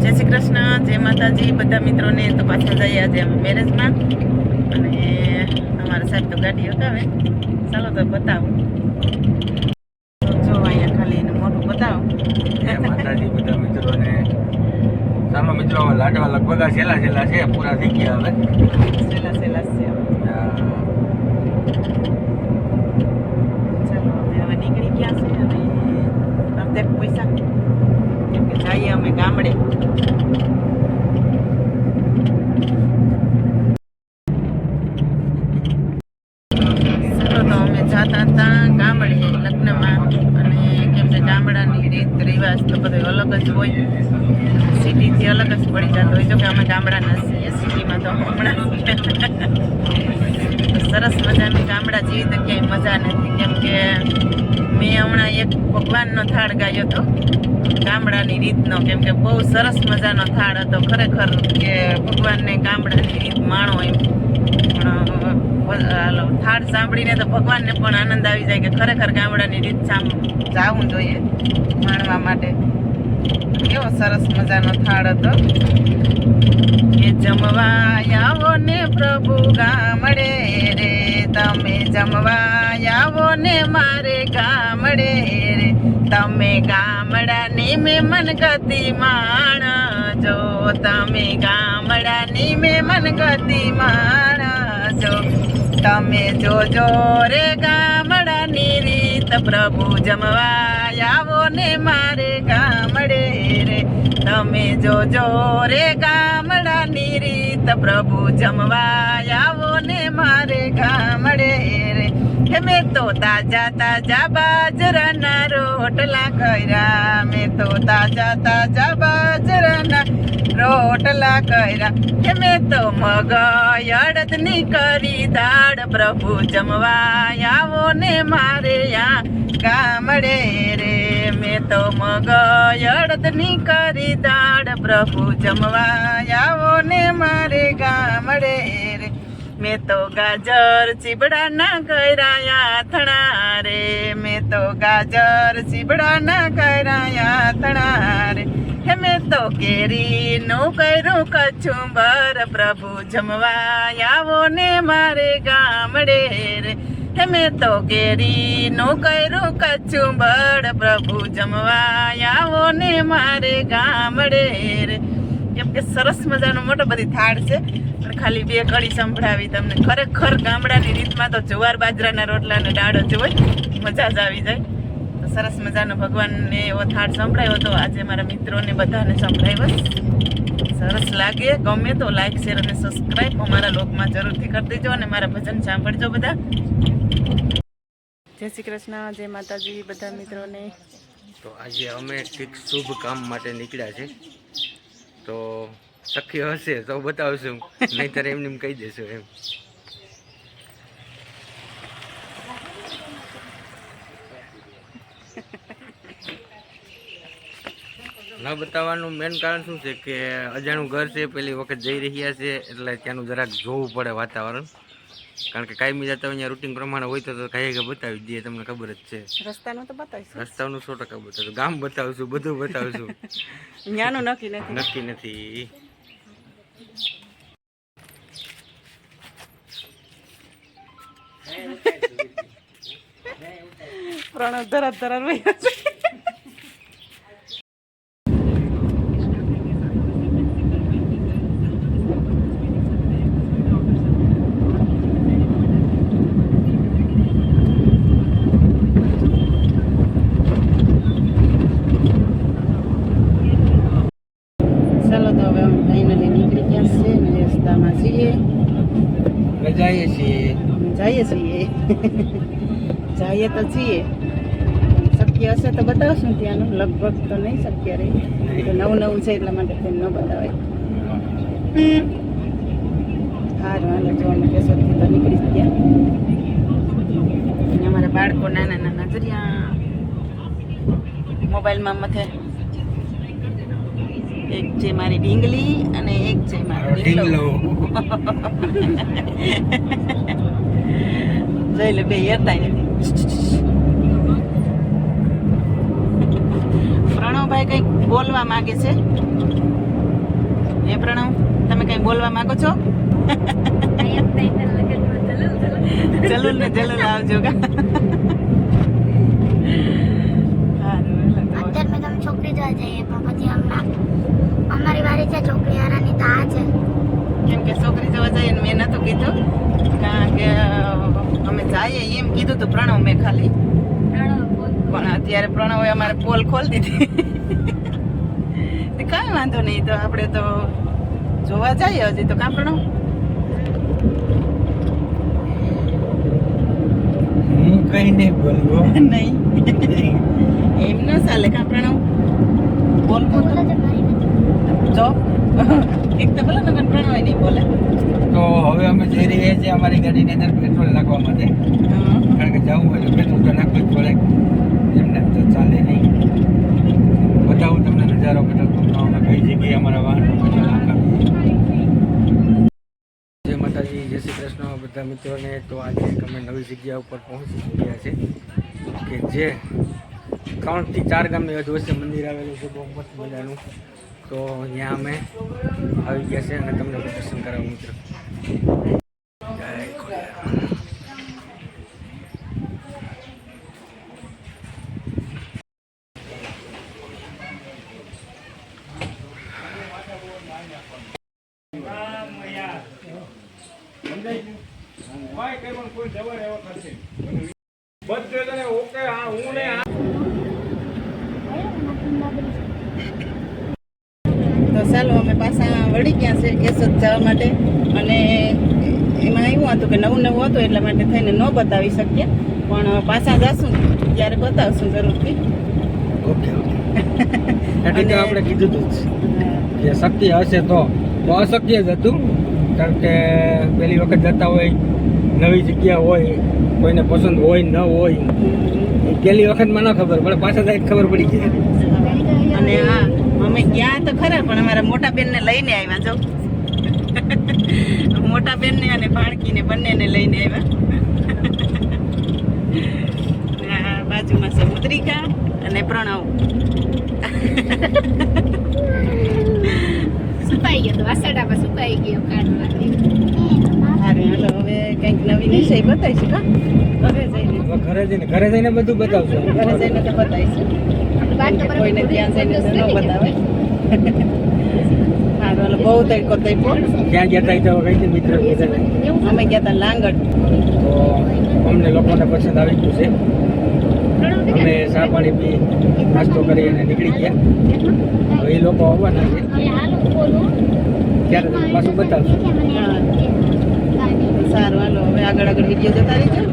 જય શ્રી કૃષ્ણ, જય માતાજી બધા મિત્રોને. તો પાછા જઈએ આજે અમે મેરેજમાં, અને અમારા સાહેબ તો ગાડી હકાવે. ચાલો તો બતાવું. જો અહીંયા ખાલી એનું મોઢું બતાવો. જય માતાજી બધા મિત્રોને. સામા મિત્રો લાડવા લગભગ છેલ્લા છે, પૂરા થઈ ગયા હવે. સેલા છે. ચાલો હવે નીકળી ગયા છે, અને અડધેક પૈસા કેમ કે જઈએ અમે ગામડે. જતા હતા ગામડે લગ્નમાં, અને કેમ કે ગામડાની રીત રિવાજ તો બધું અલગ જ હોય, સિટીથી અલગ જ પડી જતો હોય. જો કે અમે ગામડાના છીએ, સિટીમાં તો હમણાં સરસ મજાની ગામડા જેવી તો ક્યાંય મજા નથી. કેમ કે મેં હમણાં એક ભગવાનનો થાળ ગાયો હતો ગામડાની રીતનો, કેમ કે બહુ સરસ મજાનો થાળ હતો ખરેખર, કે ભગવાનને ગામડાની રીત માણો એમ. પણ થાળ સાંભળીને તો ભગવાનને પણ આનંદ આવી જાય કે ખરેખર ગામડાની રીત જાવું જોઈએ માણવા માટે. કેવો સરસ મજાનો થાળ હતો કે જમવા આવો ને પ્રભુ ગામડે રે, તમે જમવા આવો ને મારે ગામડે રે, તમે ગામડાની મહેમાન ગતિ માણજો, તમે ગામડાની મહેમાન ગતિ માણજો, તમે જોજો રે ગામડાની રીત, પ્રભુ જમવા આવો ને મારે ગામડે રે, તમે જોજો રે ગામડાની રીત, પ્રભુ જમવા આવો ને મારે ગામડે રે. મેં તો તાજા બાજરાના રોટલા કર્યા, મેં તો તાજા બાજરાના રોટલા કર્યા, મેં તો મગ અડદની કરી દાળ, પ્રભુ જમવા આવો ને મારે આ ગામડે રે, મેં તો મગ અડદની કરી દાળ, પ્રભુ જમવા આવો ને મારે ગામડે રે. મેં તો ગાજર ચીબડાના કર્યા આથણા રે, મેં તો ગાજર ચીબડાના કર્યા આથણા રે, મેં તો કેરીનું કર્યું કચુંબર, પ્રભુ જમવા આવો ને મારે ગામડે રે, મેં તો કેરીનું કર્યું કચુંબર, પ્રભુ જમવા આવો ને મારે ગામડે રે. કેમ કે સરસ મજાનો મોટો બધી થાળ છે, પણ ખાલી બે કડી સંભળાવી તમને. ખરેખર ગામડાની રીતમાં તો જુવાર બાજરાના રોટલા ને દાળ જ હોય, મજા જ આવી જાય. તો સરસ મજાનો ભગવાનને એવો થાળ સંભળાયો હતો આજે મારા મિત્રોને બધાને સંભળાવ્યો. સરસ લાગે, ગમે તો લાઈક શેર અને સબસ્ક્રાઈબ અમારા લોકમાં જરૂરથી કરી દેજો, અને મારા ભજન સાંભળજો બધા. જય શ્રી કૃષ્ણ, જય માતાજી બધા મિત્રોને. તો આજે અમે કંઈક શુભ કામ માટે નીકળ્યા છે, તો શક્ય હશે તો બતાવશું, નહીંતર એમને કહી દેશું એમ. ન બતાવવાનું મેન કારણ શું છે કે અજાણું ઘર છે, પહેલી વખત જઈ રહ્યા છે, એટલે ત્યાંનું જરાક જોવું પડે વાતાવરણ. કારણ કે કાયમી જતા અહીંયા રૂટીન પ્રમાણે હોય તો કઈ બતાવી દઈએ, તમને ખબર જ છે. રસ્તાનું તો બતાવીશું, રસ્તાનું 100% બતાવશું, ગામ બતાવશું, બધું બતાવશું. ત્યાંનું નક્કી નથી. પ્રણવ ધરા રહ્યા છે. ચાલો તો હવે અમે ફાઇનલી નીકળી ગયા છે, ને રસ્તામાં છીએ, જઈએ છીએ તો છીએ. શક્ય હશે તો બતાવશું ત્યાંનું, લગભગ તો નહીં શક્ય રહી, નવું છે એટલા માટે તેમ ન બતાવાય. હારું હાલો, જો અમે કેશોદથી તો નીકળી ગયા, અને અમારા બાળકો નાના જરિયા મોબાઈલમાં મથે. એક છે મારી ઢીંગલી અને એક છે મારો ઢીંગલો. જોઈ લે, બે હેરતા નથી. પ્રણવભાઈ કંઈક બોલવા માંગે છે. હે પ્રણવ તમે કઈ બોલવા માંગો છો જલુલ ને જલુલ આવજો કા અત્યારે મેં તમે છોકરી જોવા જઈએ પણ પછી હમણાં અમારી વારી છે છોકરી હારાની તો આ છે કેમ કે છોકરી જોવા જઈએ ને મેં નતું કીધું કારણ કે અમે જઈએ એમ કીધું તું પ્રણવ મેં ખાલી પણ અત્યારે પ્રણવે અમારે પોલ ખોલી દીધી કાંઈ વાંધો નહીં તો આપણે તો જોવા જઈએ હજી તો કાં પ્રણવ હું કઈ નહીં બોલવો નહીં એમ ન ચાલે કાં પ્રણવ બોલવું બોલે છે મારી નથી. જો એક તો બોલો ને પણ પ્રણવ નહીં બોલે તો હવે અમે જઈ રહ્યા છીએ અમારી ગાડીની અંદર પેટ્રોલ નાખવા માટે કારણ કે જવું હોય તો પેટ્રોલ તો નાખવું જ પડે એમને તો ચાલે નહીં બતાવું તમને નજારો પેટ્રોલ પંપનો કઈ જગ્યાએ અમારા વાહનો પેટ્રોલ નાખાવીએ જય માતાજી જય શ્રી કૃષ્ણ બધા મિત્રોને તો આજે અમે નવી જગ્યા ઉપર પહોંચી ગયા છે કે જે 3 થી 4 ગામની વચ્ચે મંદિર આવેલું છે બહુ મસ્ત મજાનું તો અહીંયા અમે આવી ગયા છે અને તમને દર્શન કરાવું મિત્રો જય ખોડિયાર. તો ચાલો અમે પાછા વળી ગયા છે કેશોદ જવા માટે અને એમાં એવું હતું કે નવું નવું હતું એટલા માટે થઈને ન બતાવી શકીએ પણ પાછા જશું ત્યારે બતાવશું જરૂરથી ઓકે ઓકે એટલે તો આપણે કીધું હતું કે શક્ય હશે તો અશક્ય જ હતું કારણ કે પહેલી વખત જતા હોય નવી જગ્યા હોય કોઈને પસંદ હોય ન હોય એ પહેલી વખતમાં ન ખબર પડે પાછા જાય ખબર પડી જાય અને હા અમે ગયા તો ખરા પણ અમારા મોટા બેનને લઈને આવ્યા જો મોટા બેનને અને ભાણકીને બંનેને લઈને આવ્યા આ બાજુમાં છે મુદ્રિકા અને પ્રણવ સુકાઈ ગયો તો વાસડામાં સુકાઈ ગયો કાઢવા હારે હાલો હવે કંઈક નવી વિષય બતાવીશું કા હવે ઘરે જઈને બધું બતાવશું ઘરે જઈને તો બતાવીશું કોઈને ત્યાં જઈને તો ન બતાવે હારું હાલો બહુ તડકો તડકો ક્યાં ગયા હતા તો કઈ મિત્ર કીધા અમે ગયા હતા લાંગડ તો અમને લોકોને પસંદ આવી ગયું છે અમે ચા પાણી પી નાસ્તો કરી અને નીકળી ગયા હવે એ લોકો આવવાના છે ત્યારે તમને પાછું બતાવશું સારું હાલો હવે આગળ વિડીયો જોતા રહીજો